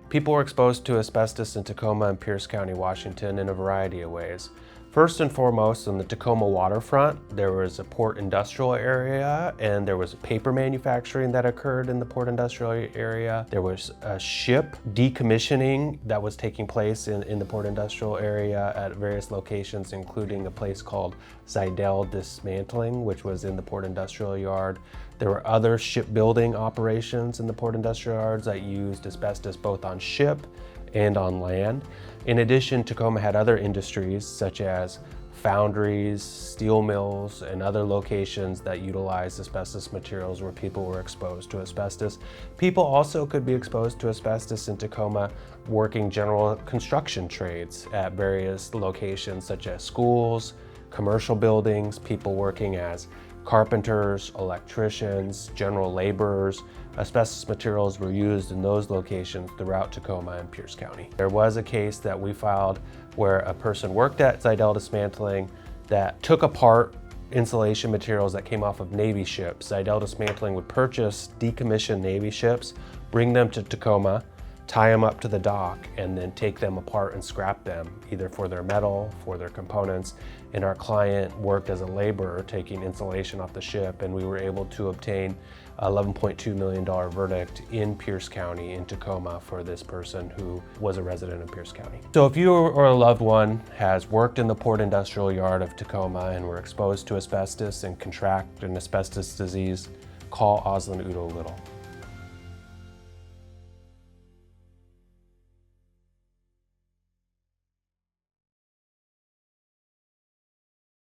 People were exposed to asbestos in Tacoma and Pierce County, Washington in a variety of ways. First and foremost, on the Tacoma waterfront, there was a port industrial area and there was paper manufacturing that occurred in the port industrial area. There was a ship decommissioning that was taking place in the port industrial area at various locations, including a place called Zidell Dismantling, which was in the port industrial yard. There were other shipbuilding operations in the port industrial yards that used asbestos both on ship and on land. In addition, Tacoma had other industries such as foundries, steel mills, and other locations that utilized asbestos materials where people were exposed to asbestos. People also could be exposed to asbestos in Tacoma working general construction trades at various locations such as schools, commercial buildings, people working as carpenters, electricians, general laborers. Asbestos materials were used in those locations throughout Tacoma and Pierce County. There was a case that we filed where a person worked at Zidell Dismantling that took apart insulation materials that came off of Navy ships. Zidell Dismantling would purchase decommissioned Navy ships, bring them to Tacoma, tie them up to the dock, and then take them apart and scrap them, either for their metal, for their components. And our client worked as a laborer taking insulation off the ship, and we were able to obtain a $11.2 million verdict in Pierce County in Tacoma for this person who was a resident of Pierce County. So if you or a loved one has worked in the port industrial yard of Tacoma and were exposed to asbestos and contract an asbestos disease, call Oslund Udo Little.